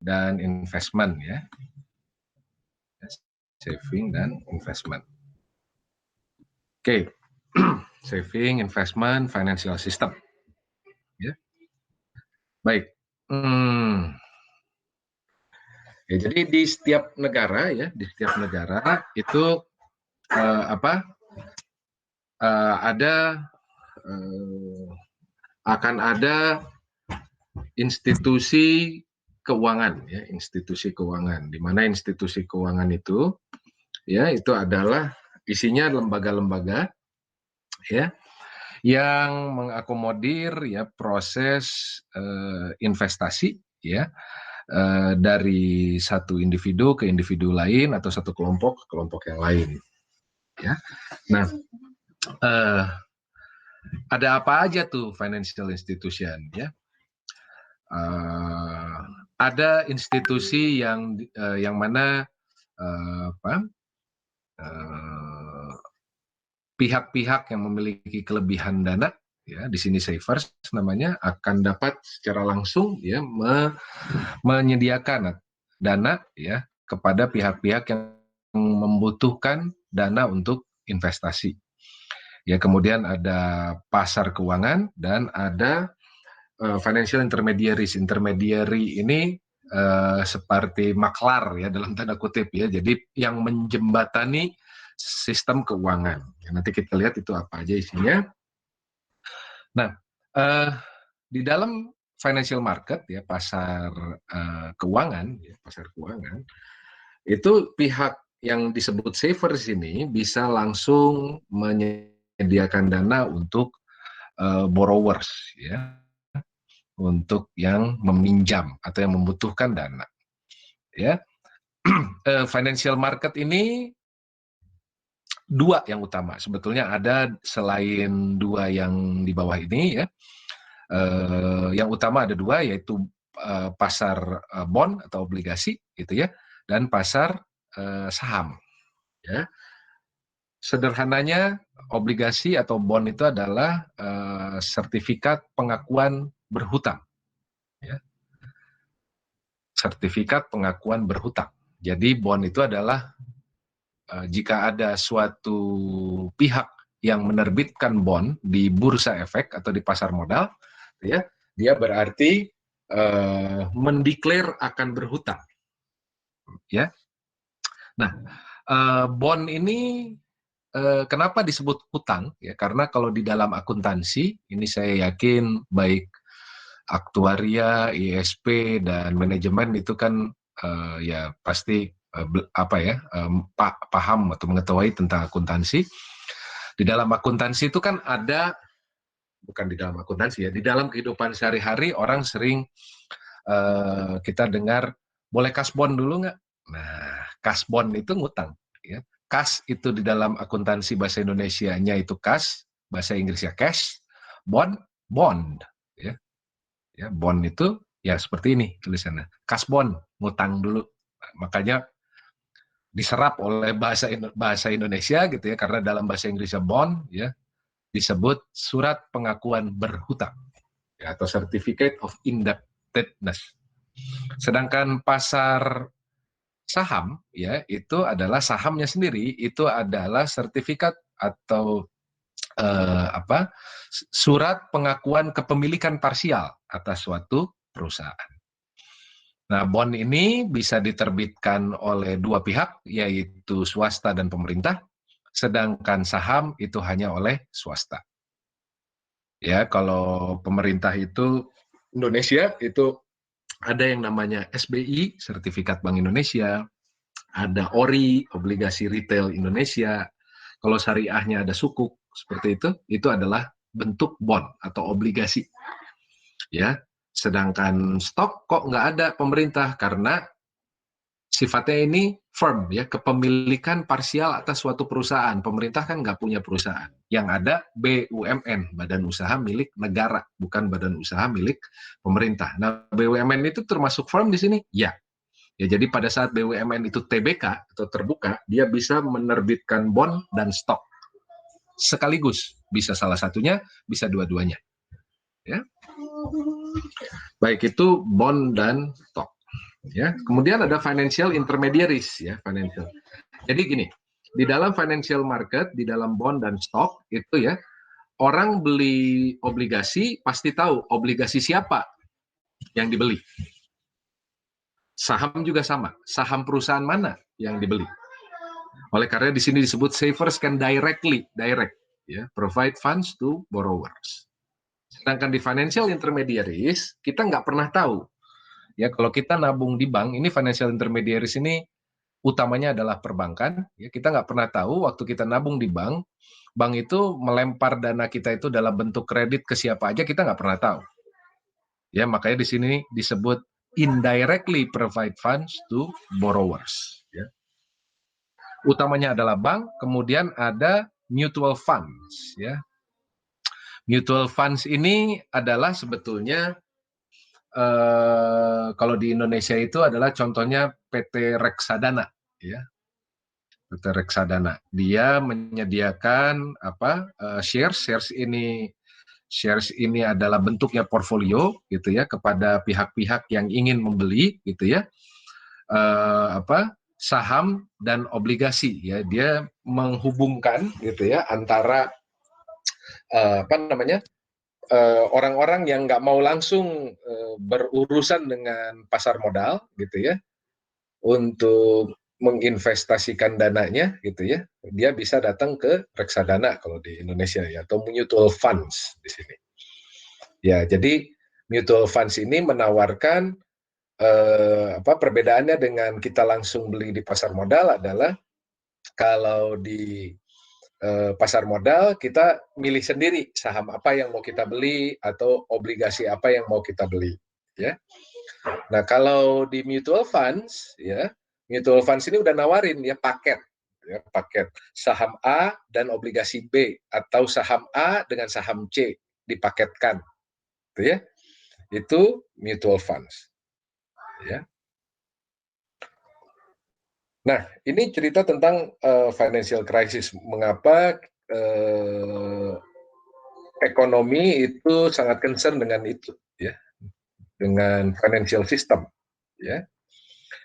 dan investment ya. Saving dan investment. Oke. Saving, investment, financial system. Ya. Baik. Ya, jadi di setiap negara ya, di setiap negara itu akan ada institusi keuangan ya, institusi keuangan. Di mana institusi keuangan itu ya itu adalah isinya lembaga-lembaga ya yang mengakomodir ya proses investasi ya dari satu individu ke individu lain atau satu kelompok ke kelompok yang lain ya. Nah, ada apa aja tuh financial institution ya? Ada institusi yang mana pihak-pihak yang memiliki kelebihan dana ya, di sini savers namanya, akan dapat secara langsung ya menyediakan dana ya kepada pihak-pihak yang membutuhkan dana untuk investasi. Ya, kemudian ada pasar keuangan dan ada financial intermediaries. Intermediary ini seperti maklar ya dalam tanda kutip ya. Jadi yang menjembatani sistem keuangan. Ya, nanti kita lihat itu apa aja isinya. Nah, di dalam financial market ya, pasar keuangan ya, pasar keuangan itu pihak yang disebut savers ini bisa langsung menyediakan dana untuk borrowers ya, untuk yang meminjam atau yang membutuhkan dana ya. Financial market ini dua yang utama sebetulnya, ada selain dua yang di bawah ini ya. Yang utama ada dua, yaitu pasar bond atau obligasi gitu ya, dan pasar saham ya. Sederhananya obligasi atau bond itu adalah sertifikat pengakuan berhutang ya. Sertifikat pengakuan berhutang. Jadi bond itu adalah jika ada suatu pihak yang menerbitkan bond di bursa efek atau di pasar modal ya, dia berarti mendeklar akan berhutang ya. Nah, bond ini kenapa disebut hutang ya, karena kalau di dalam akuntansi ini saya yakin baik aktuaria, ISP dan manajemen itu kan ya pasti paham atau mengetahui tentang akuntansi. Di dalam akuntansi itu kan ada, bukan di dalam akuntansi ya, di dalam kehidupan sehari-hari orang sering kita dengar, boleh kasbon dulu nggak? Nah, kasbon itu ngutang ya. Kas itu di dalam akuntansi bahasa Indonesianya itu kas, bahasa Inggrisnya cash, bond ya. Ya, bond itu ya seperti ini tulisannya. Kasbon, ngutang dulu. Nah, makanya diserap oleh bahasa Indonesia gitu ya, karena dalam bahasa Inggrisnya bond ya disebut surat pengakuan berhutang ya, atau certificate of indebtedness. Sedangkan pasar saham ya itu adalah sahamnya sendiri, itu adalah sertifikat atau surat pengakuan kepemilikan parsial atas suatu perusahaan. Nah, bond ini bisa diterbitkan oleh dua pihak, yaitu swasta dan pemerintah, sedangkan saham itu hanya oleh swasta. Ya, kalau pemerintah itu Indonesia itu ada yang namanya SBI, Sertifikat Bank Indonesia, ada ORI, Obligasi Retail Indonesia. Kalau syariahnya ada Sukuk, seperti itu adalah bentuk bond atau obligasi. Ya, sedangkan stok kok nggak ada pemerintah, karena sifatnya ini firm ya, kepemilikan parsial atas suatu perusahaan. Pemerintah kan nggak punya perusahaan. Yang ada BUMN, Badan Usaha Milik Negara, bukan badan usaha milik pemerintah. Nah, BUMN itu termasuk firm di sini? Ya. Ya, jadi pada saat BUMN itu TBK atau terbuka, dia bisa menerbitkan bond dan stok sekaligus. Bisa salah satunya, bisa dua-duanya. Ya. Baik itu bond dan stok. ya. Kemudian ada financial intermediaries, ya, financial. Jadi gini, di dalam financial market, di dalam bond dan stock itu, ya, orang beli obligasi pasti tahu obligasi siapa yang dibeli. Saham juga sama, saham perusahaan mana yang dibeli. Oleh karena di sini disebut savers can direct, ya, provide funds to borrowers. Sedangkan di financial intermediaries kita nggak pernah tahu, ya, kalau kita nabung di bank ini, financial intermediaries ini utamanya adalah perbankan, ya, kita nggak pernah tahu waktu kita nabung di bank, bank itu melempar dana kita itu dalam bentuk kredit ke siapa aja, kita nggak pernah tahu. Ya, makanya di sini disebut indirectly provide funds to borrowers. Ya. Utamanya adalah bank, kemudian ada mutual funds. Ya. Mutual funds ini adalah sebetulnya kalau di Indonesia itu adalah contohnya PT Reksadana. Ya. PT Reksadana. Dia menyediakan shares ini adalah bentuknya portfolio gitu ya kepada pihak-pihak yang ingin membeli gitu ya saham dan obligasi ya. Dia menghubungkan gitu ya antara orang-orang yang nggak mau langsung berurusan dengan pasar modal gitu ya untuk menginvestasikan dananya gitu ya, dia bisa datang ke reksadana kalau di Indonesia ya, atau mutual funds di sini. Ya, jadi mutual funds ini menawarkan perbedaannya dengan kita langsung beli di pasar modal adalah kalau di pasar modal kita milih sendiri saham apa yang mau kita beli atau obligasi apa yang mau kita beli, ya. Nah, kalau di mutual funds, ya, mutual funds ini udah nawarin ya paket saham A dan obligasi B atau saham A dengan saham C dipaketkan, gitu ya. Itu mutual funds, ya. Nah, ini cerita tentang financial crisis. Mengapa ekonomi itu sangat concern dengan itu, ya, dengan financial system, ya.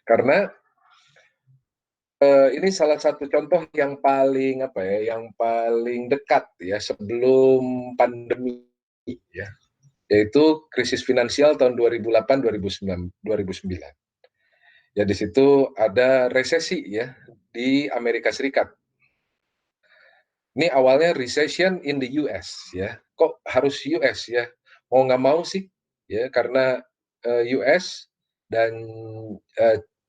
Karena ini salah satu contoh yang paling yang paling dekat ya sebelum pandemi ya, yaitu krisis finansial tahun 2008 2009. Ya, di situ ada resesi ya di Amerika Serikat. Ini awalnya recession in the US ya. Kok harus US ya? Mau nggak mau sih ya, karena US dan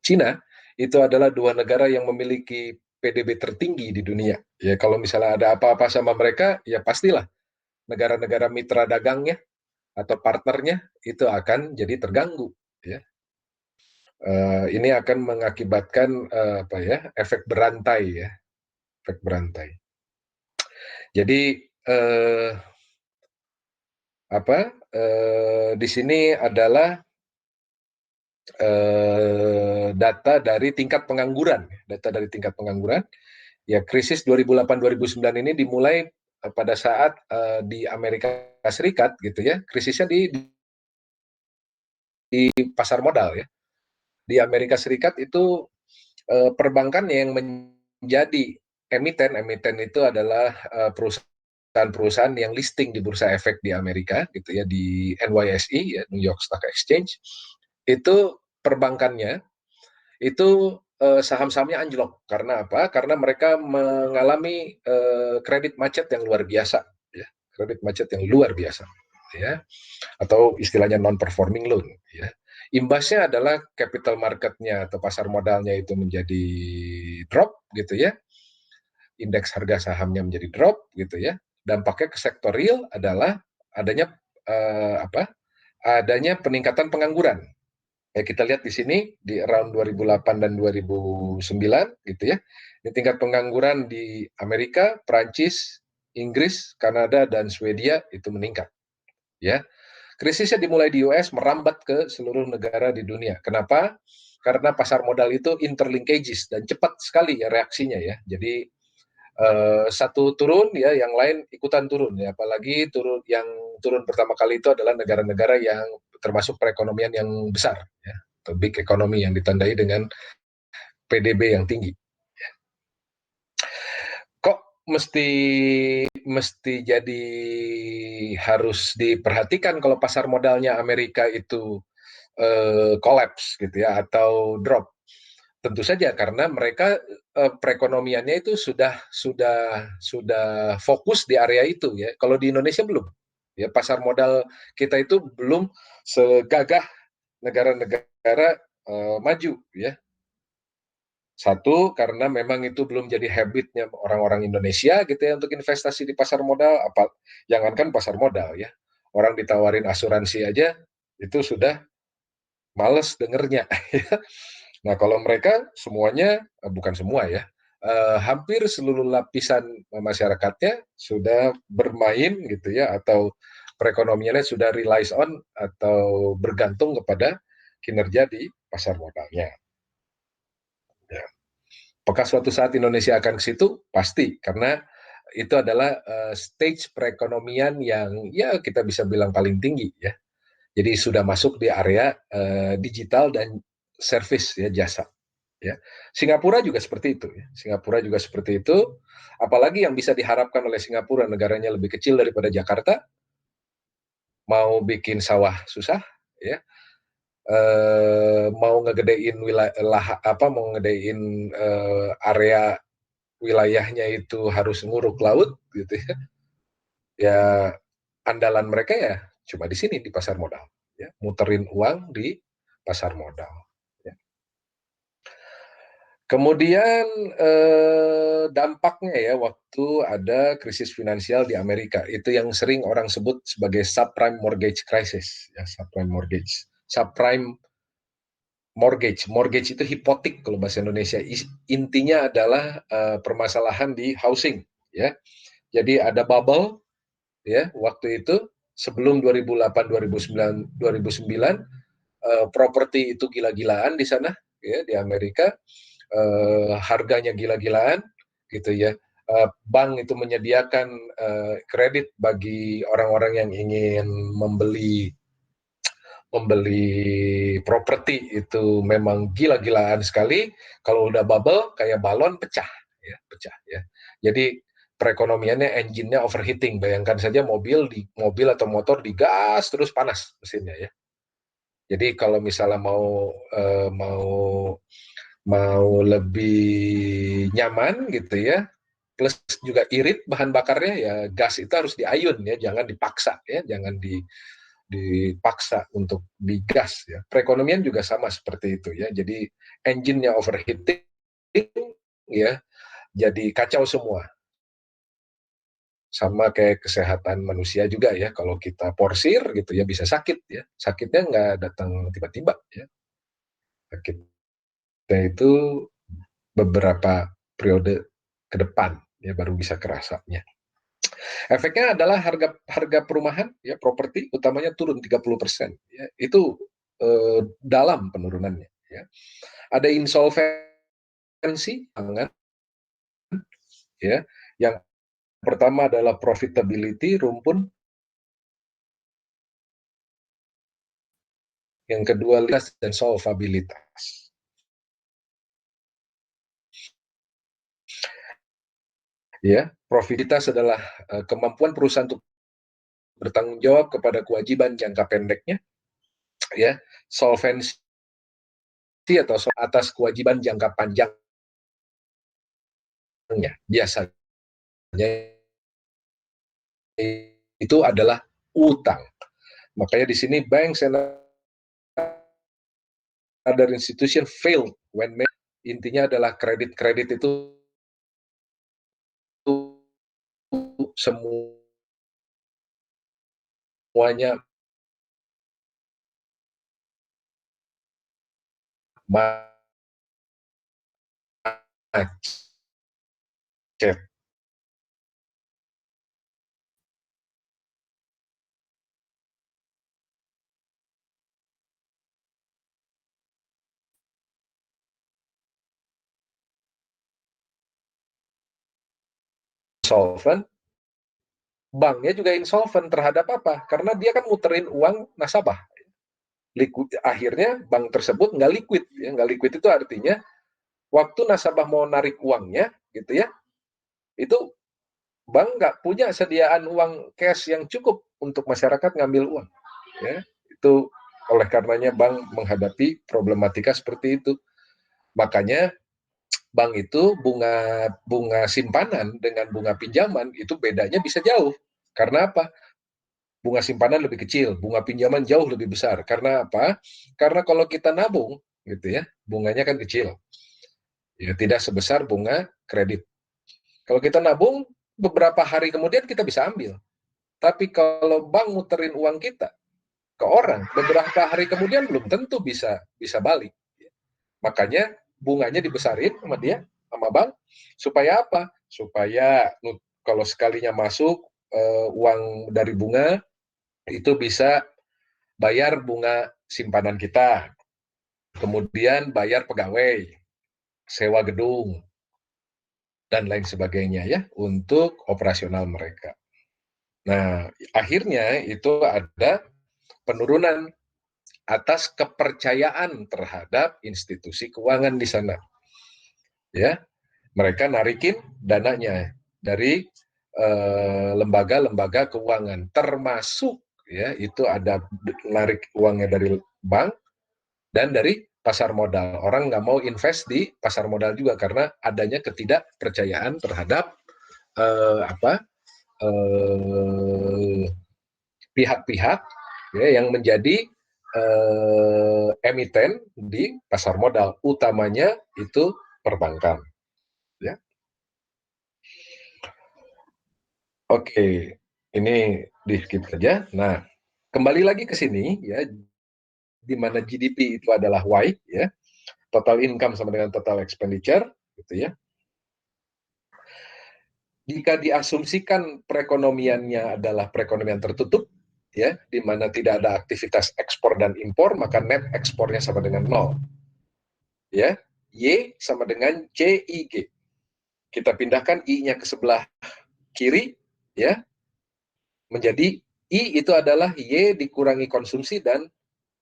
Cina itu adalah dua negara yang memiliki PDB tertinggi di dunia. Ya, kalau misalnya ada apa-apa sama mereka, ya pastilah negara-negara mitra dagangnya atau partnernya itu akan jadi terganggu. Ya. Ini akan mengakibatkan efek berantai ya, efek berantai. Jadi di sini adalah data dari tingkat pengangguran. Ya, krisis 2008-2009 ini dimulai pada saat di Amerika Serikat gitu ya, krisisnya di pasar modal ya. Di Amerika Serikat itu perbankan yang menjadi emiten itu adalah perusahaan-perusahaan yang listing di bursa efek di Amerika gitu ya, di NYSE ya, New York Stock Exchange. Itu perbankannya itu saham-sahamnya anjlok. Karena apa? Karena mereka mengalami kredit macet yang luar biasa ya. Kredit macet yang luar biasa ya, atau istilahnya non performing loan ya. Imbasnya adalah capital marketnya atau pasar modalnya itu menjadi drop gitu ya, indeks harga sahamnya menjadi drop gitu ya. Dampaknya ke sektor real adalah adanya adanya peningkatan pengangguran. Ya, kita lihat di sini di around 2008 dan 2009 gitu ya. Ini tingkat pengangguran di Amerika, Prancis, Inggris, Kanada dan Swedia itu meningkat. Ya. Krisisnya dimulai di US, merambat ke seluruh negara di dunia. Kenapa? Karena pasar modal itu interlinkages dan cepat sekali ya reaksinya ya. Jadi satu turun ya, yang lain ikutan turun ya. Apalagi yang turun pertama kali itu adalah negara-negara yang termasuk perekonomian yang besar ya. atau big economy yang ditandai dengan PDB yang tinggi. Kok mesti jadi harus diperhatikan kalau pasar modalnya Amerika itu collapse gitu ya atau drop? Tentu saja karena mereka perekonomiannya itu sudah fokus di area itu ya. Kalau di Indonesia belum. Ya, pasar modal kita itu belum segagah negara-negara maju ya. Satu, karena memang itu belum jadi habitnya orang-orang Indonesia gitu ya untuk investasi di pasar modal, jangankan pasar modal ya. Orang ditawarin asuransi aja itu sudah males dengernya. Nah, kalau mereka semuanya, bukan semua ya, hampir seluruh lapisan masyarakatnya sudah bermain gitu ya, atau perekonomiannya sudah relies on atau bergantung kepada kinerja di pasar modalnya. Ya. Apakah suatu saat Indonesia akan ke situ? Pasti, karena itu adalah stage perekonomian yang ya kita bisa bilang paling tinggi ya. Jadi sudah masuk di area digital dan service ya, jasa. Ya. Singapura juga seperti itu ya. Singapura juga seperti itu. Apalagi yang bisa diharapkan oleh Singapura, negaranya lebih kecil daripada Jakarta, mau bikin sawah susah ya. Mau ngegedein mau ngedein area wilayahnya itu harus nguruk laut gitu ya. Ya andalan mereka ya cuma di sini di pasar modal ya, muterin uang di pasar modal. Ya. Kemudian dampaknya ya waktu ada krisis finansial di Amerika, itu yang sering orang sebut sebagai subprime mortgage crisis, ya subprime mortgage. Subprime mortgage itu hipotek kalau bahasa Indonesia. Intinya adalah permasalahan di housing, ya. Jadi ada bubble, ya waktu itu sebelum 2008, 2009, properti itu gila-gilaan di sana, ya di Amerika. Harganya gila-gilaan gitu ya. Bank itu menyediakan kredit bagi orang-orang yang ingin membeli properti itu memang gila-gilaan sekali. Kalau udah bubble kayak balon pecah ya. Jadi perekonomiannya engine-nya overheating. Bayangkan saja mobil atau motor digas terus panas mesinnya ya. Jadi kalau misalnya mau lebih nyaman gitu ya, plus juga irit bahan bakarnya ya, gas itu harus diayun ya, jangan dipaksa ya, jangan dipaksa untuk digas ya. Perekonomian juga sama seperti itu ya. Jadi engine-nya overheating ya, jadi kacau semua. Sama kayak kesehatan manusia juga ya, kalau kita porsir gitu ya bisa sakit ya. Sakitnya nggak datang tiba-tiba ya. Sakitnya itu beberapa periode ke depan ya baru bisa kerasanya. Efeknya adalah harga harga perumahan ya, properti utamanya turun 30% ya. Itu dalam penurunannya ya. Ada insolvensi pangan ya. Yang pertama adalah profitability rumpun, yang kedua liquidity dan solvabilitas. Ya, profitabilitas adalah kemampuan perusahaan untuk bertanggung jawab kepada kewajiban jangka pendeknya ya. Solvency atau atas kewajiban jangka panjangnya biasanya itu adalah utang. Makanya di sini banks and other institution failed when intinya adalah kredit itu semuanya macet. Insolvent, banknya juga insolvent terhadap apa? Karena dia kan muterin uang nasabah. akhirnya bank tersebut nggak liquid. Ya. Nggak liquid itu artinya waktu nasabah mau narik uangnya, gitu ya, itu bank nggak punya sediaan uang cash yang cukup untuk masyarakat ngambil uang. Ya. Itu oleh karenanya bank menghadapi problematika seperti itu. Makanya bank itu bunga bunga simpanan dengan bunga pinjaman itu bedanya bisa jauh. Karena apa? Bunga simpanan lebih kecil, bunga pinjaman jauh lebih besar. Karena apa? Karena kalau kita nabung, gitu ya, bunganya kan kecil, ya tidak sebesar bunga kredit. Kalau kita nabung, beberapa hari kemudian kita bisa ambil. Tapi kalau bank muterin uang kita ke orang, beberapa hari kemudian belum tentu bisa bisa balik. Makanya bunganya dibesarin sama dia, sama bank, supaya apa? Supaya kalau sekalinya masuk uang dari bunga itu bisa bayar bunga simpanan kita, kemudian bayar pegawai, sewa gedung, dan lain sebagainya ya untuk operasional mereka. Nah, akhirnya itu ada penurunan atas kepercayaan terhadap institusi keuangan di sana. Ya, mereka narikin dananya dari lembaga-lembaga keuangan, termasuk ya itu ada narik uangnya dari bank dan dari pasar modal. Orang nggak mau invest di pasar modal juga karena adanya ketidakpercayaan terhadap apa pihak-pihak ya, yang menjadi emiten di pasar modal, utamanya itu perbankan. Ya. Oke, ini di skip saja. Nah, kembali lagi ke sini ya, di mana GDP itu adalah Y, ya, total income sama dengan total expenditure, gitu ya. Jika diasumsikan perekonomiannya adalah perekonomian tertutup, ya, di mana tidak ada aktivitas ekspor dan impor, maka net ekspornya sama dengan 0. Ya, Y sama dengan CIG. Kita pindahkan I-nya ke sebelah kiri, ya, menjadi I itu adalah Y dikurangi konsumsi dan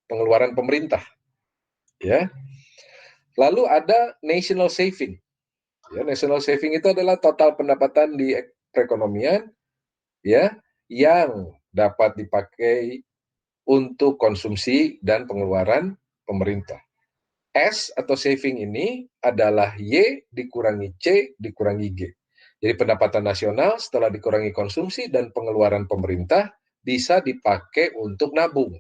pengeluaran pemerintah. Ya. Lalu ada national saving. Ya, national saving itu adalah total pendapatan di perekonomian ya yang dapat dipakai untuk konsumsi dan pengeluaran pemerintah. S atau saving ini adalah Y dikurangi C dikurangi G. Jadi pendapatan nasional setelah dikurangi konsumsi dan pengeluaran pemerintah bisa dipakai untuk nabung.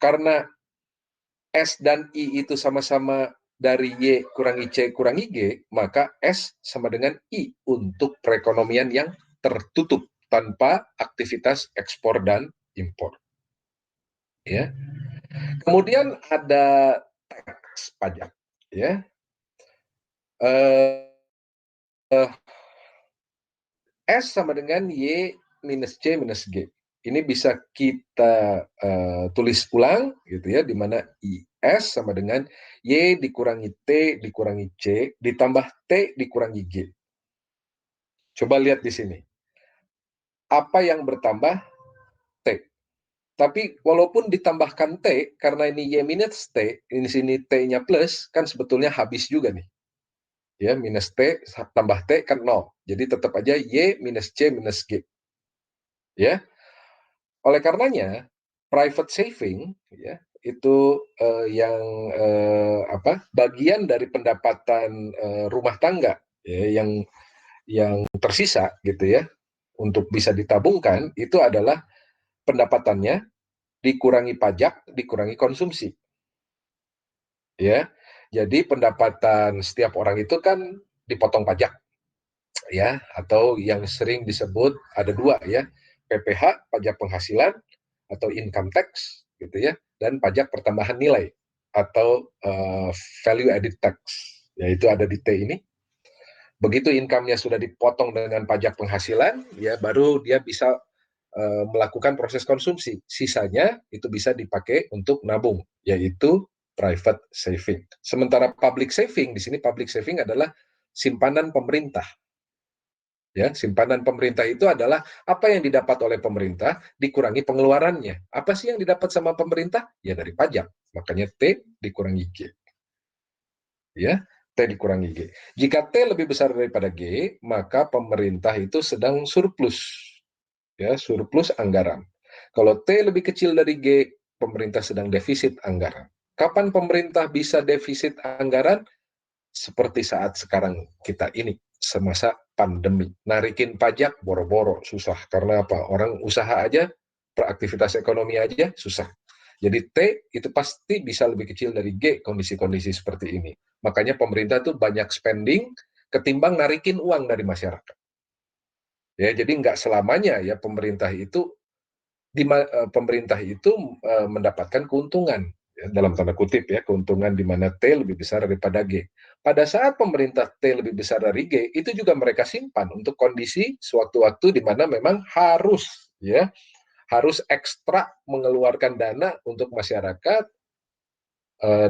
Karena S dan I itu sama-sama dari Y kurangi C kurangi G, maka S sama dengan I untuk perekonomian yang tertutup tanpa aktivitas ekspor dan impor. Ya. Kemudian ada tax pajak. Ya. S sama dengan Y minus C minus G. Ini bisa kita tulis ulang, gitu ya, di mana IS sama dengan Y dikurangi T dikurangi C ditambah T dikurangi G. Coba lihat di sini. Apa yang bertambah? T. Tapi walaupun ditambahkan T, karena ini Y minus T, ini sini T-nya plus, kan sebetulnya habis juga nih. Ya, minus T tambah T kan 0. Jadi tetap aja Y minus C minus G. Ya. Oleh karenanya, private saving ya, itu yang bagian dari pendapatan rumah tangga ya, yang tersisa gitu ya untuk bisa ditabungkan itu adalah pendapatannya dikurangi pajak, dikurangi konsumsi. Ya. Jadi pendapatan setiap orang itu kan dipotong pajak ya, atau yang sering disebut ada dua ya, PPH, pajak penghasilan atau income tax gitu ya, dan pajak pertambahan nilai atau value added tax, yaitu ada di T ini. Begitu income-nya sudah dipotong dengan pajak penghasilan, ya baru dia bisa melakukan proses konsumsi. Sisanya itu bisa dipakai untuk nabung, yaitu private saving. Sementara public saving, di sini public saving adalah simpanan pemerintah. Ya, simpanan pemerintah itu adalah apa yang didapat oleh pemerintah dikurangi pengeluarannya. Apa sih yang didapat sama pemerintah? Ya dari pajak. Makanya T dikurangi G. Ya, T dikurangi G. Jika T lebih besar daripada G, maka pemerintah itu sedang surplus. Ya, surplus anggaran. Kalau T lebih kecil dari G, pemerintah sedang defisit anggaran. Kapan pemerintah bisa defisit anggaran? Seperti saat sekarang kita ini, semasa pandemi. Narikin pajak boro-boro, susah. Karena apa? Orang usaha aja, beraktivitas ekonomi aja, susah. Jadi T itu pasti bisa lebih kecil dari G kondisi-kondisi seperti ini. Makanya pemerintah tuh banyak spending ketimbang narikin uang dari masyarakat. Ya, jadi nggak selamanya ya pemerintah itu mendapatkan keuntungan ya, dalam tanda kutip ya, keuntungan di mana T lebih besar daripada G. Pada saat pemerintah T lebih besar dari G, itu juga mereka simpan untuk kondisi sewaktu-waktu di mana memang harus ekstra mengeluarkan dana untuk masyarakat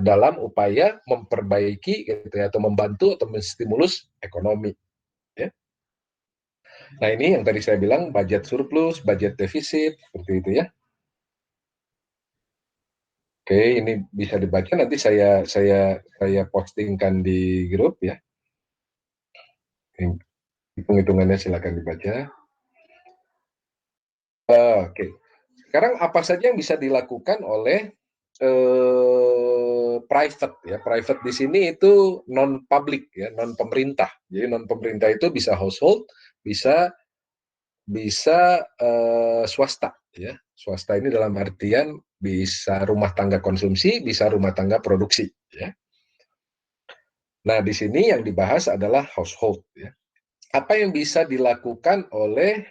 dalam upaya memperbaiki gitu ya, atau membantu atau menstimulus ekonomi ya. Nah, ini yang tadi saya bilang budget surplus, budget defisit seperti itu ya. Oke, ini bisa dibaca nanti saya postingkan di grup ya. Hitung-hitungannya silakan dibaca. Oke. Sekarang apa saja yang bisa dilakukan oleh private ya. Private di sini itu non public ya, non pemerintah. Jadi non pemerintah itu bisa household, bisa bisa swasta ya. Swasta ini dalam artian bisa rumah tangga konsumsi, bisa rumah tangga produksi ya. Nah, di sini yang dibahas adalah household ya. Apa yang bisa dilakukan oleh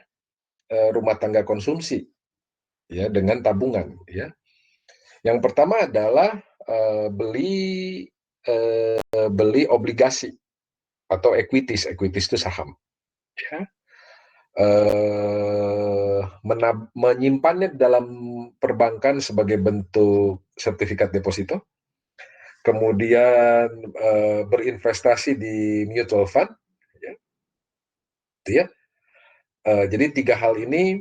rumah tangga konsumsi ya dengan tabungan ya. Yang pertama adalah beli beli obligasi atau equities. Equities itu saham ya. Menyimpannya dalam perbankan sebagai bentuk sertifikat deposito, kemudian berinvestasi di mutual fund ya, gitu ya. Jadi tiga hal ini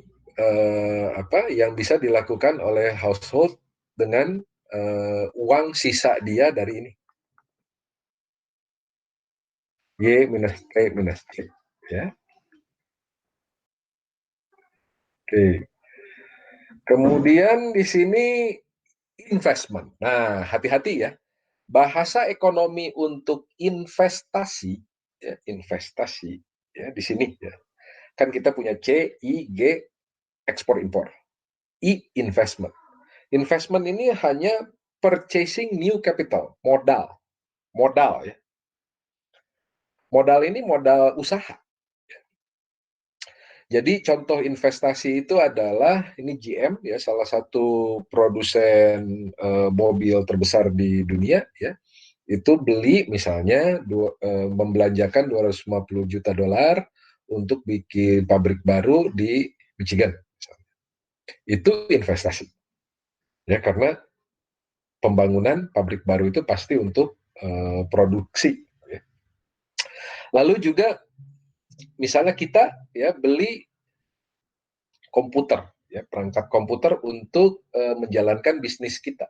yang bisa dilakukan oleh household dengan uang sisa dia dari ini. Y minus T minus C. Ya. Oke. Kemudian di sini investment. Nah, hati-hati ya. Bahasa ekonomi untuk investasi, ya, investasi ya di sini ya. Kan kita punya C, I, G, ekspor impor. I, investment. Investment ini hanya purchasing new capital, modal. Modal ya. Modal ini modal usaha. Jadi contoh investasi itu adalah ini GM ya, salah satu produsen mobil terbesar di dunia ya. Itu beli misalnya membelanjakan 250 juta dolar untuk bikin pabrik baru di Michigan. Itu investasi. Ya, karena pembangunan pabrik baru itu pasti untuk produksi ya. Lalu juga misalnya kita ya beli komputer ya, perangkat komputer untuk menjalankan bisnis kita.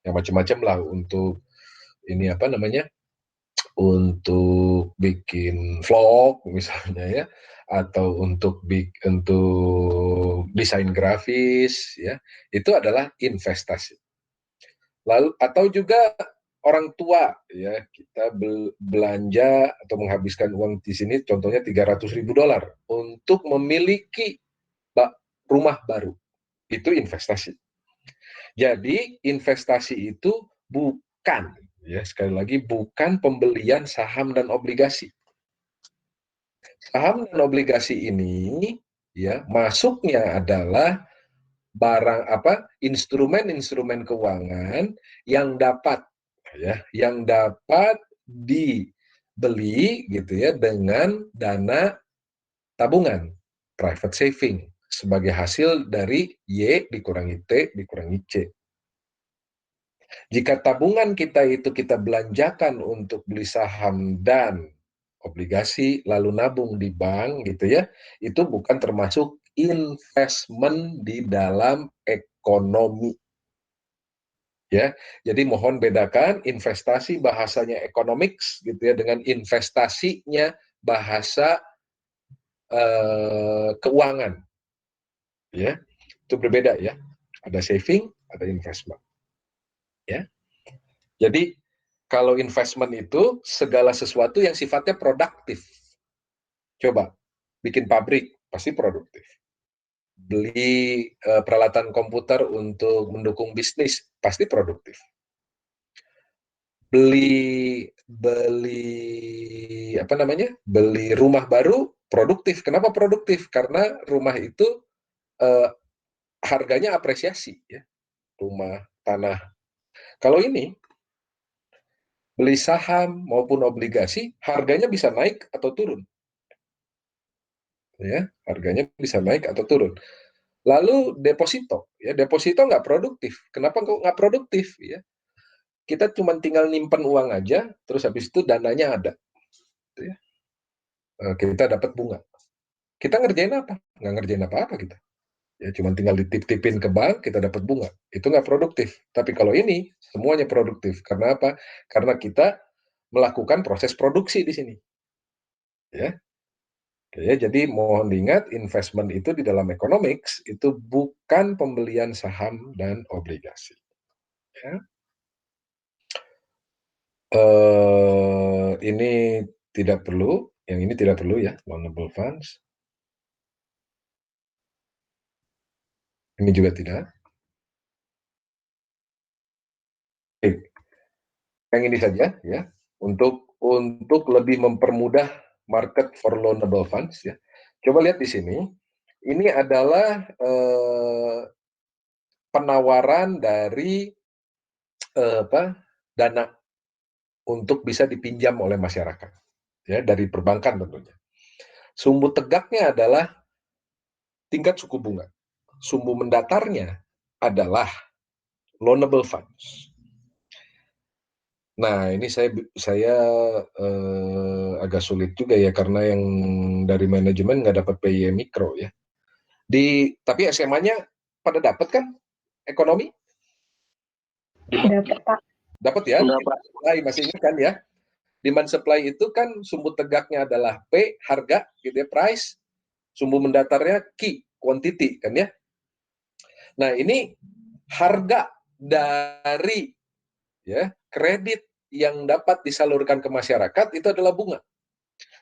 Ya macam-macam lah untuk ini apa namanya? Untuk bikin vlog misalnya ya, atau untuk desain grafis ya, itu adalah investasi. Lalu atau juga orang tua ya, kita belanja atau menghabiskan uang di sini contohnya $300.000 untuk memiliki rumah baru. Itu investasi. Jadi investasi itu bukan ya, sekali lagi bukan pembelian saham dan obligasi. Saham dan obligasi ini ya masuknya adalah barang instrumen-instrumen keuangan yang dapat dibeli gitu ya dengan dana tabungan, private saving, sebagai hasil dari Y dikurangi T dikurangi C. Jika tabungan kita itu kita belanjakan untuk beli saham dan obligasi, lalu nabung di bank gitu ya, itu bukan termasuk investment di dalam ekonomi. Ya, jadi mohon bedakan investasi bahasanya economics gitu ya dengan investasinya bahasa keuangan, ya itu berbeda ya. Ada saving, ada investment, ya. Jadi kalau investment itu segala sesuatu yang sifatnya produktif. Coba bikin pabrik pasti produktif. Beli peralatan komputer untuk mendukung bisnis pasti produktif. Beli beli apa namanya? Beli rumah baru produktif. Kenapa produktif? Karena rumah itu eh, harganya apresiasi ya. Rumah, tanah. Kalau ini beli saham maupun obligasi, harganya bisa naik atau turun. Ya, harganya bisa naik atau turun. Lalu deposito, ya deposito nggak produktif. Kenapa kok nggak produktif? Ya, kita cuma tinggal nyimpen uang aja, terus habis itu dananya ada. Gitu ya. Kita dapat bunga. Kita ngerjain apa? Nggak ngerjain apa-apa kita. Ya, cuma tinggal ditip-tipin ke bank, kita dapat bunga. Itu nggak produktif. Tapi kalau ini, semuanya produktif. Karena apa? Karena kita melakukan proses produksi di sini. Ya, oke, jadi mohon diingat, investment itu di dalam economics itu bukan pembelian saham dan obligasi. Ya. Ini tidak perlu, yang ini tidak perlu ya, loanable funds. Ini juga tidak. Yang ini saja ya, untuk lebih mempermudah market for loanable funds ya. Coba lihat di sini, ini adalah penawaran dari dana untuk bisa dipinjam oleh masyarakat ya dari perbankan tentunya. Sumbu tegaknya adalah tingkat suku bunga. Sumbu mendatarnya adalah loanable funds. Nah, ini saya agak sulit juga ya karena yang dari manajemen nggak dapat PIE mikro ya. Tapi SMA-nya pada dapat kan ekonomi? Dapat, Pak. Dapat ya? Masih ingat kan ya? Demand supply itu kan sumbu tegaknya adalah P, harga, gitu ya, price. Sumbu mendatarnya Q, quantity, kan ya. Nah, ini harga dari ya kredit yang dapat disalurkan ke masyarakat itu adalah bunga.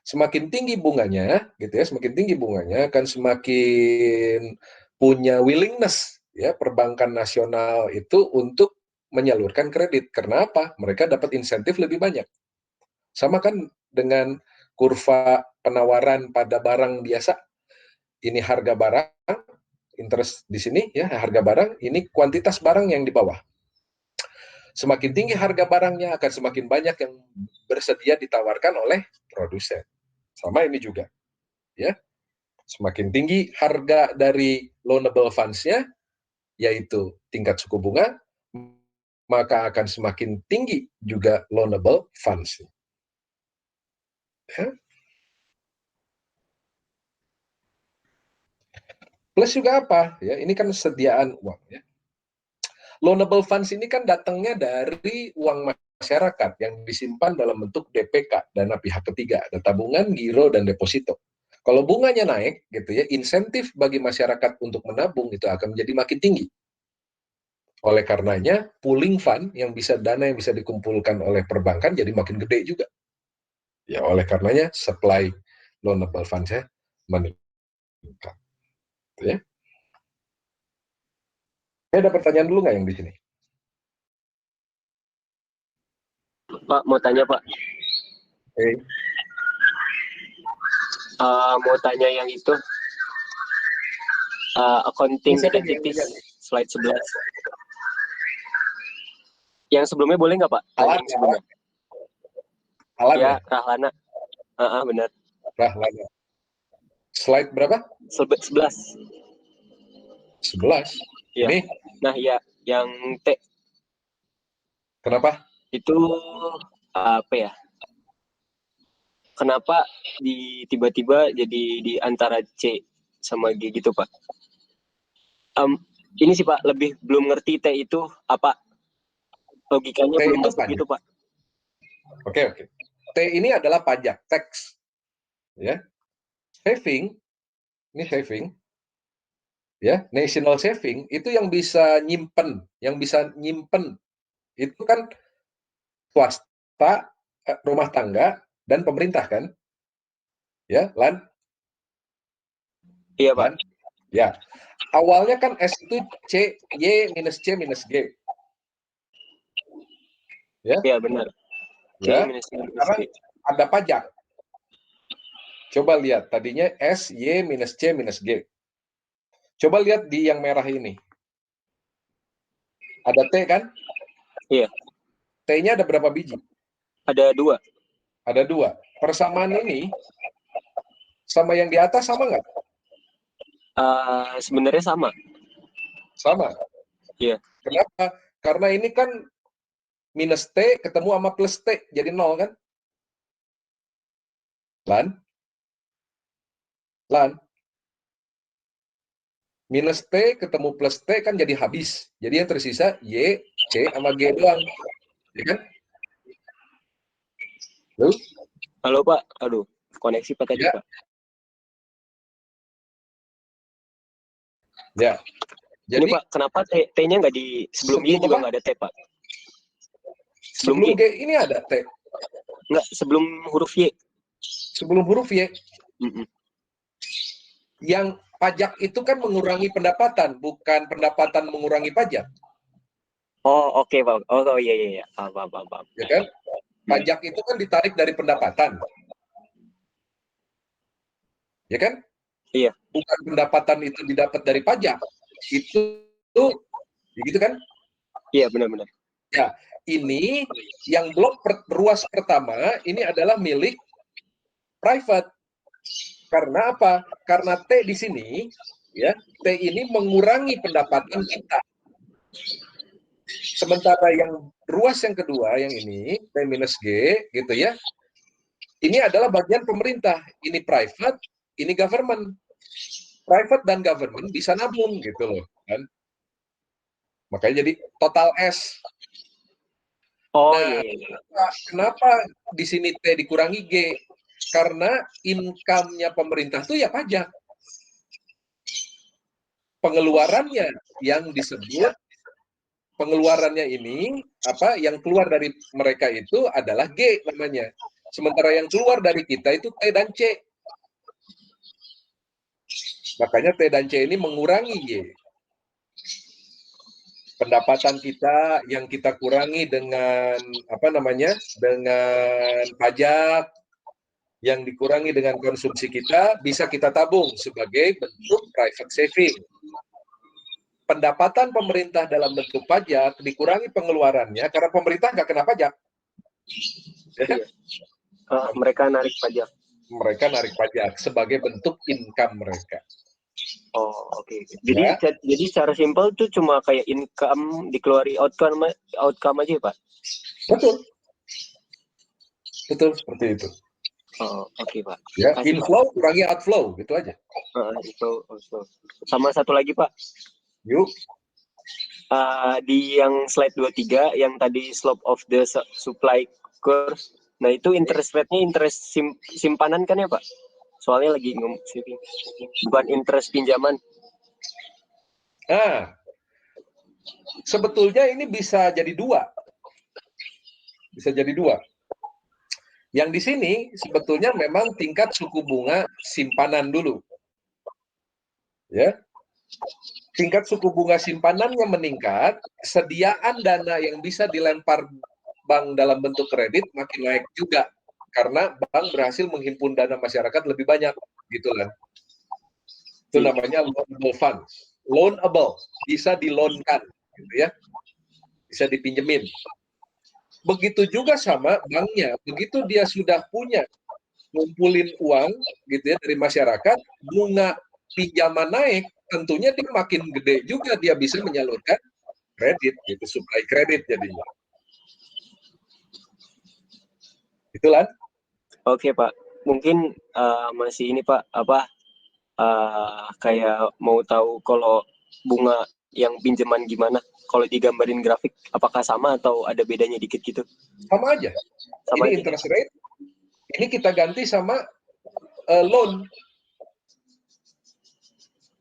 Semakin tinggi bunganya, gitu ya, semakin tinggi bunganya akan semakin punya willingness ya perbankan nasional itu untuk menyalurkan kredit. Karena apa? Mereka dapat insentif lebih banyak. Sama kan dengan kurva penawaran pada barang biasa. Ini harga barang, interest di sini ya, harga barang, ini kuantitas barang yang di bawah. Semakin tinggi harga barangnya akan semakin banyak yang bersedia ditawarkan oleh produsen. Sama ini juga, ya. Semakin tinggi harga dari loanable funds-nya, yaitu tingkat suku bunga, maka akan semakin tinggi juga loanable funds. Ya. Plus juga apa? Ya, ini kan sediaan uang. Ya. Loanable funds ini kan datangnya dari uang masyarakat yang disimpan dalam bentuk DPK, dana pihak ketiga, ada tabungan, giro, dan deposito. Kalau bunganya naik, gitu ya, insentif bagi masyarakat untuk menabung itu akan menjadi makin tinggi. Oleh karenanya, pooling fund yang dana yang bisa dikumpulkan oleh perbankan jadi makin gede juga. Ya, oleh karenanya supply loanable funds-nya meningkat. Ya. Ada pertanyaan dulu nggak yang di sini? Pak, mau tanya Pak. Mau tanya yang itu, accounting identities, slide 11. Yang sebelumnya boleh nggak Pak? Alat, yang sebelumnya. Alat ya, Rahlana. Benar. Rahlana. Slide berapa? 11. 11. Ya. Ini? Nah, ya, yang T. Kenapa? Itu apa ya? kenapa tiba-tiba jadi di antara C sama G gitu Pak? Ini sih Pak, lebih belum ngerti T itu apa, logikanya T belum itu masuk pajak. gitu Pak. Oke. T ini adalah pajak, tax. Ya. Saving, ini saving. Ya, national saving itu yang bisa nyimpen, itu kan swasta, rumah tangga, dan pemerintah kan? Ya, Iya Pak. Lan. Ya. Awalnya kan S itu C, Y minus C minus G. Ya, Iya benar. C ya. minus C minus Sekarang G. ada pajak. Coba lihat, tadinya S, Y minus C minus G. Coba lihat di yang merah ini. Ada T kan? Iya. T-nya ada berapa biji? Ada 2. Ada 2. Persamaan ini sama yang di atas sama nggak? Sebenarnya sama. Sama. Iya. Kenapa? Karena ini kan minus T ketemu sama plus T, jadi 0 kan? Lan. Minus T ketemu plus T kan jadi habis. Jadi yang tersisa Y, C, sama G doang. Ya kan? Lalu? Halo Pak. Aduh, koneksi Pak tadi Ya. Pak. Ya. Ini Jadi Pak, kenapa T-nya nggak di sebelum G juga nggak ada T Pak? Sebelum G ini ada T. Nggak, sebelum huruf Y. Sebelum huruf Y. Mm-mm. Yang pajak itu kan mengurangi pendapatan, bukan pendapatan mengurangi pajak. Oh oke Pak. Oh iya. Paham. Ya kan? Pajak itu kan ditarik dari pendapatan. Ya kan? Iya. Bukan pendapatan itu didapat dari pajak. Itu gitu kan? Iya benar. Ya, ini yang blok ruas pertama ini adalah milik private. Karena apa? Karena T di sini, ya, T ini mengurangi pendapatan kita. Sementara yang ruas yang kedua, yang ini, T minus G, gitu ya, ini adalah bagian pemerintah. Ini private, ini government. Private dan government bisa nabung, gitu loh. Kan? Makanya jadi total S. Oh Nah, iya. kenapa di sini T dikurangi G? Karena income-nya pemerintah itu ya pajak. Pengeluarannya yang disebut pengeluarannya ini apa yang keluar dari mereka itu adalah G namanya. Sementara yang keluar dari kita itu T dan C. Makanya T dan C ini mengurangi Y. Pendapatan kita yang kita kurangi dengan apa namanya? Dengan pajak yang dikurangi dengan konsumsi kita bisa kita tabung sebagai bentuk private saving. Pendapatan pemerintah dalam bentuk pajak dikurangi pengeluarannya karena pemerintah nggak kena pajak. Iya. Mereka narik pajak. Mereka narik pajak sebagai bentuk income mereka. Oh oke. Ya. Jadi secara simpel tuh cuma kayak income dikeluari outcome aja Pak. Betul seperti itu. Oh oke Pak. Ya, Kasih, inflow kurangi outflow gitu aja. Itu. Sama satu lagi Pak. Yuk. Di yang slide 23 yang tadi slope of the supply curve. Nah, itu interest rate-nya interest simpanan kan ya, Pak? Soalnya lagi bukan interest pinjaman. Nah, sebetulnya ini bisa jadi dua. Bisa jadi dua. Yang di sini sebetulnya memang tingkat suku bunga simpanan dulu. Ya. Tingkat suku bunga simpanannya meningkat, sediaan dana yang bisa dilempar bank dalam bentuk kredit makin naik juga karena bank berhasil menghimpun dana masyarakat lebih banyak, gitu kan. Itu namanya loanable funds. Loanable, bisa dilonkan, gitu ya. Bisa dipinjemin. Begitu juga sama banknya, begitu dia sudah punya ngumpulin uang gitu ya dari masyarakat, bunga pinjaman naik, tentunya dia makin gede juga dia bisa menyalurkan kredit gitu, supply kredit jadinya. Itulah. Oke Pak. mungkin masih ini Pak, apa kayak mau tahu kalau bunga yang pinjaman gimana? Kalau digambarin grafik, apakah sama atau ada bedanya dikit gitu? Sama aja. Sama Ini aja. interest rate, ini kita ganti sama loan.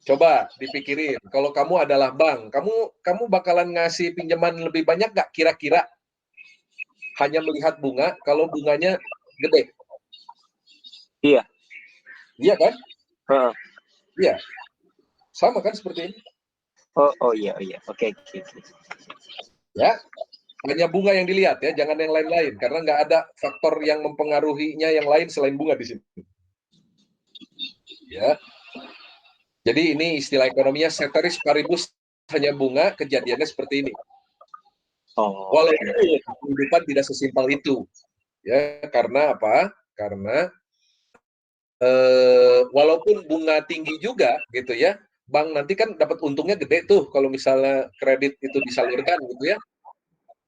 Coba dipikirin, kalau kamu adalah bank, kamu bakalan ngasih pinjaman lebih banyak nggak kira-kira? Hanya melihat bunga, kalau bunganya gede. Iya. Iya kan? Heeh. Iya. Sama kan seperti ini? Oh iya. Oke. Ya, hanya bunga yang dilihat ya, jangan yang lain-lain, karena nggak ada faktor yang mempengaruhinya yang lain selain bunga di sini. Ya, jadi ini istilah ekonominya ceteris paribus, hanya bunga, kejadiannya seperti ini. Oh. Walaupun kehidupan tidak sesimpel itu, ya, karena apa? Karena walaupun bunga tinggi juga, gitu ya, bank nanti kan dapat untungnya gede tuh kalau misalnya kredit itu disalurkan, gitu ya.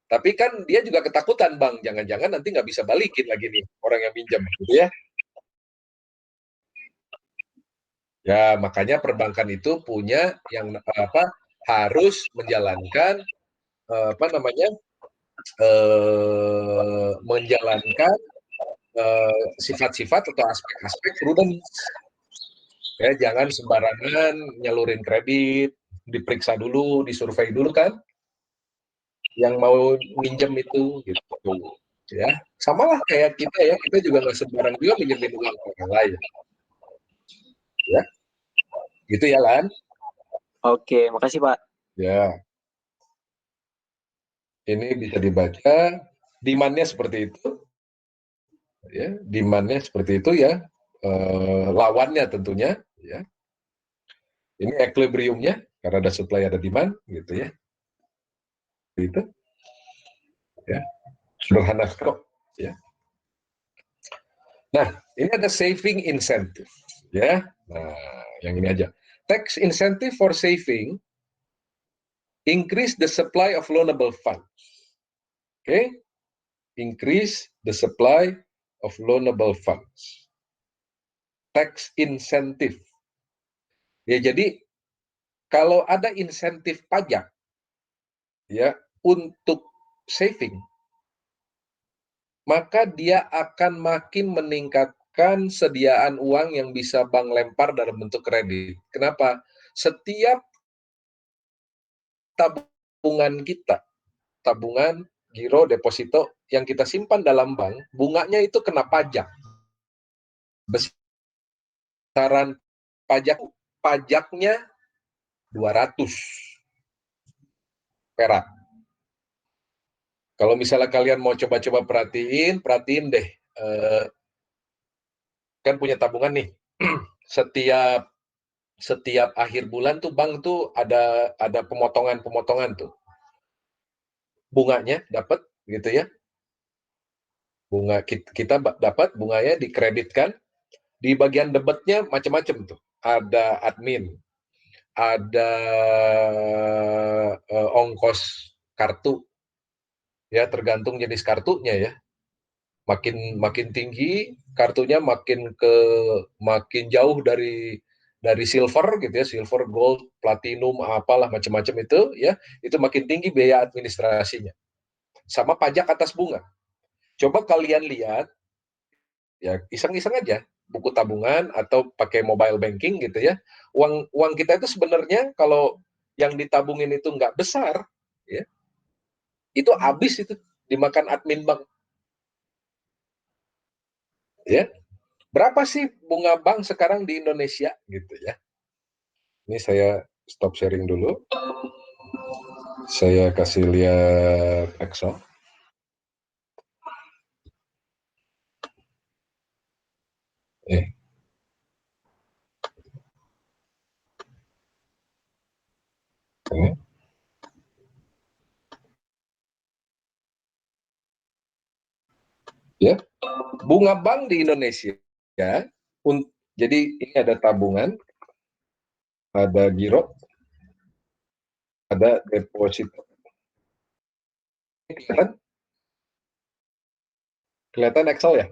Tapi kan dia juga ketakutan, Bang, jangan-jangan nanti nggak bisa balikin lagi nih orang yang pinjam, gitu ya. Ya, makanya perbankan itu punya yang apa, harus menjalankan apa namanya, menjalankan sifat-sifat atau aspek-aspek prudence. Ya, jangan sembarangan nyalurin kredit, diperiksa dulu, disurvei dulu kan, yang mau minjem itu, gitu. Ya, samalah kayak kita ya, kita juga nggak sembarang juga minjemin uang ke orang lain. Ya, gitu ya Lan. Oke, makasih Pak. Ya, ini bisa dibaca, demand-nya seperti itu, ya, demand-nya seperti itu ya, lawannya tentunya, ya. Ini equilibrium-nya, karena ada supply ada demand, gitu ya. Itu, ya, sederhana kok, ya. Nah, ini ada saving incentive, ya. Nah, yang ini aja. Tax incentive for saving increase the supply of loanable funds. Oke, okay? Increase the supply of loanable funds. Tax incentive. Ya, jadi kalau ada insentif pajak ya untuk saving, maka dia akan makin meningkatkan sediaan uang yang bisa bank lempar dalam bentuk kredit. Kenapa? Setiap tabungan kita, tabungan, giro, deposito yang kita simpan dalam bank, bunganya itu kena pajak. Besaran pajaknya 200 perak. Kalau misalnya kalian mau coba-coba perhatiin deh. Kan punya tabungan nih. setiap akhir bulan tuh bank tuh ada pemotongan tuh. Bunganya dapat gitu ya. Bunga kita dapat bunganya dikreditkan, di bagian debetnya macam-macam tuh. Ada admin, ada ongkos kartu, ya tergantung jenis kartunya ya. Makin tinggi kartunya makin jauh dari silver gitu ya, silver, gold, platinum, apalah macam-macam itu makin tinggi biaya administrasinya. Sama pajak atas bunga. Coba kalian lihat, ya iseng-iseng aja, buku tabungan atau pakai mobile banking gitu ya. Uang kita itu sebenarnya kalau yang ditabungin itu nggak besar, ya, itu habis itu dimakan admin bank. Ya, berapa sih bunga bank sekarang di Indonesia gitu ya? Ini saya stop sharing dulu. Saya kasih lihat Excel. Eh. Ini. Ya, bunga bank di Indonesia ya. Jadi ini ada tabungan, ada giro, ada deposito. Kelihatan? Kelihatan Excel ya?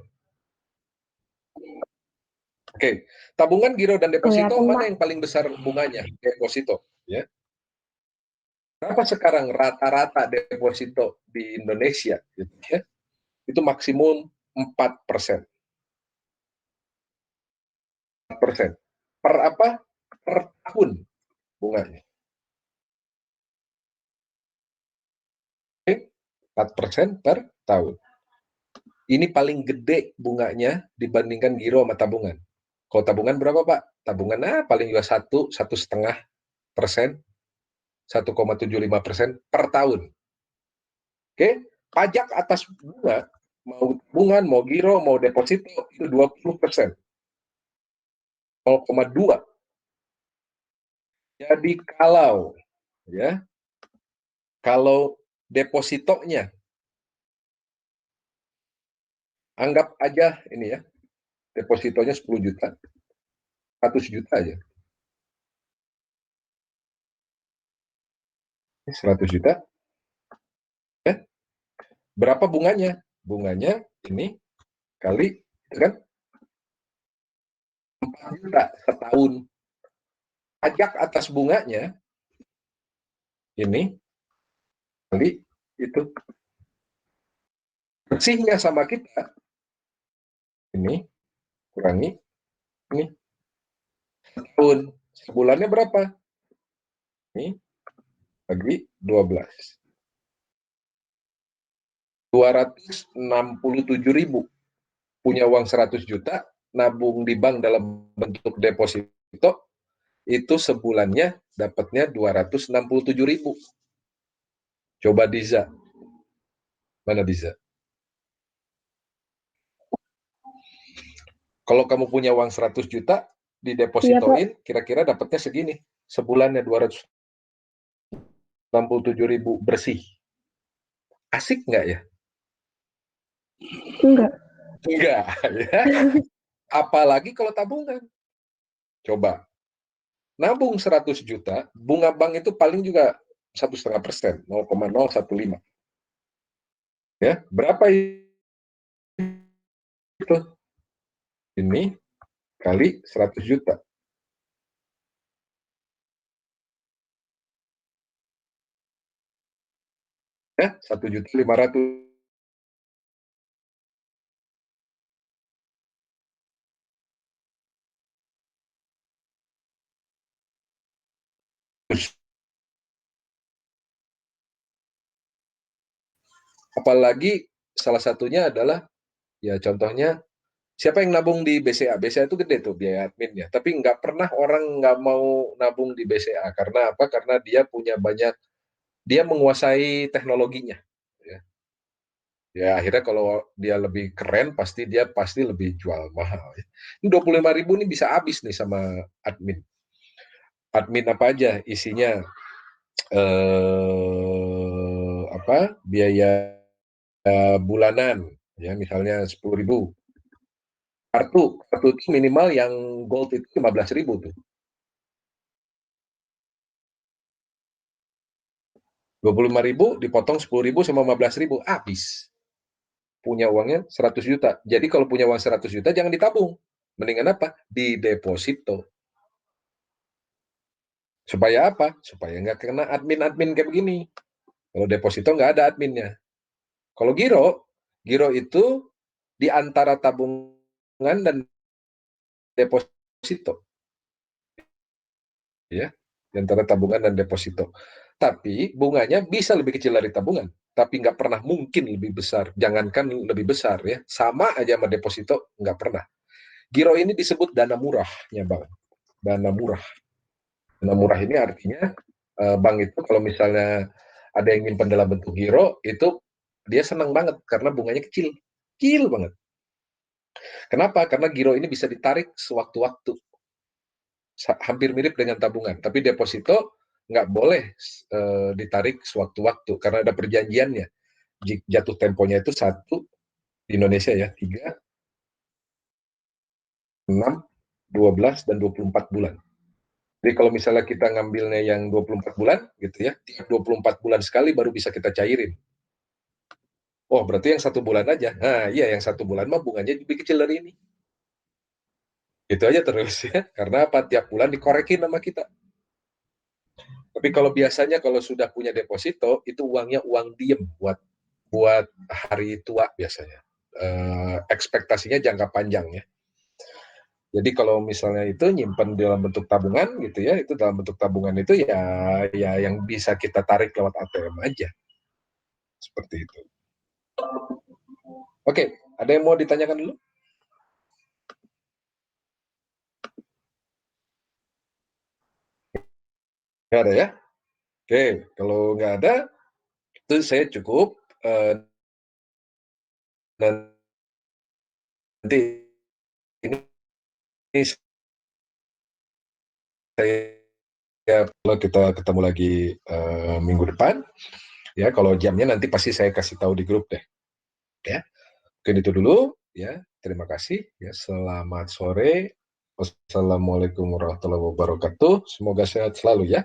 Oke, tabungan, giro, dan deposito Kelihatan, mana Pak. yang paling besar bunganya? Deposito, ya. Berapa sekarang rata-rata deposito di Indonesia? Gitu, ya? Itu maksimum 4%. 4%. Per apa? Per tahun bunganya. Oke, 4% per tahun. Ini paling gede bunganya dibandingkan giro sama tabungan. Kalau tabungan berapa, Pak? Tabungan paling juga 1,5%, 1,75% per tahun. Oke, pajak atas bunga, mau tabungan, mau giro, mau deposito, itu 20%. 0,2. Jadi kalau depositonya, anggap aja ini ya, depositonya 10 juta, 100 juta aja. 100 juta, ya. Berapa bunganya? Bunganya ini kali, kan, 4 juta setahun. Pajak atas bunganya ini kali itu. Bersihnya sama kita, ini kurangi, ini setahun. Sebulannya berapa? Ini bagi 12. 267.000. Punya uang 100 juta, nabung di bank dalam bentuk deposito, itu sebulannya dapatnya 267.000. Coba Diza. Mana Diza? Kalau kamu punya uang 100 juta, didepositoin, kira-kira dapatnya segini. Sebulannya 267.000 bersih. Asik nggak ya? Enggak. Enggak, ya. Apalagi kalau tabungan. Coba. Nabung 100 juta, bunga bank itu paling juga 1,5%, 0,015. Ya, berapa itu? Ini kali 100 juta. Ya, 1.500.000. Apalagi salah satunya adalah, ya contohnya, siapa yang nabung di BCA? BCA itu gede tuh biaya adminnya, tapi nggak pernah orang nggak mau nabung di BCA. Karena apa? Karena dia punya banyak, dia menguasai teknologinya. Ya, ya akhirnya kalau dia lebih keren, dia pasti lebih jual mahal. Ini 25.000 nih bisa habis nih sama admin. Admin apa aja isinya? Biaya bulanan, ya misalnya 10.000. Kartu itu minimal yang gold itu 15.000 tuh. 25.000 dipotong 10.000 sama 15.000, habis. Punya uangnya 100 juta. Jadi kalau punya uang 100 juta jangan ditabung. Mendingan apa? Di deposito. Supaya apa? Supaya nggak kena admin-admin kayak begini. Kalau deposito nggak ada adminnya. Kalau giro itu di antara tabungan dan deposito. Ya, di antara tabungan dan deposito. Tapi bunganya bisa lebih kecil dari tabungan, tapi nggak pernah mungkin lebih besar. Jangankan lebih besar ya, sama aja sama deposito nggak pernah. Giro ini disebut dana murahnya bang. Dana murah. Dana murah ini artinya bank itu kalau misalnya ada yang nyimpan dalam bentuk giro, itu dia senang banget karena bunganya kecil, kecil banget. Kenapa? Karena giro ini bisa ditarik sewaktu-waktu. Hampir mirip dengan tabungan, tapi deposito nggak boleh ditarik sewaktu-waktu karena ada perjanjiannya. Jatuh temponya itu 1 di Indonesia ya, 3, 6, 12, dan 24 bulan. Jadi kalau misalnya kita ngambilnya yang 24 bulan gitu ya, tiap 24 bulan sekali baru bisa kita cairin. Oh, berarti yang 1 bulan aja. Nah, iya yang 1 bulan mah bunganya lebih kecil dari ini. Itu aja terus ya. Karena apa? Tiap bulan dikorekin sama kita. Tapi kalau biasanya kalau sudah punya deposito, itu uangnya uang diem buat hari tua biasanya. Ekspektasinya jangka panjang ya. Jadi kalau misalnya itu nyimpan dalam bentuk tabungan gitu ya, itu dalam bentuk tabungan itu ya yang bisa kita tarik lewat ATM aja. Seperti itu. Oke, ada yang mau ditanyakan dulu? Nggak ada ya? Oke, kalau nggak ada, itu saya cukup. Nanti ini saya kalau kita ketemu lagi minggu depan, ya kalau jamnya nanti pasti saya kasih tahu di grup deh. Ya, mungkin itu dulu. Ya, terima kasih. Ya, selamat sore. Wassalamualaikum warahmatullahi wabarakatuh. Semoga sehat selalu ya.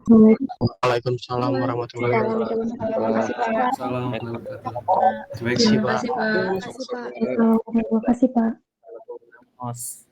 Waalaikumsalam warahmatullahi wabarakatuh. Waalaikumsalam warahmatullahi wabarakatuh. Terima kasih, Pak. Terima kasih, Pak. Sama-sama. Terima kasih, Pak. Mas.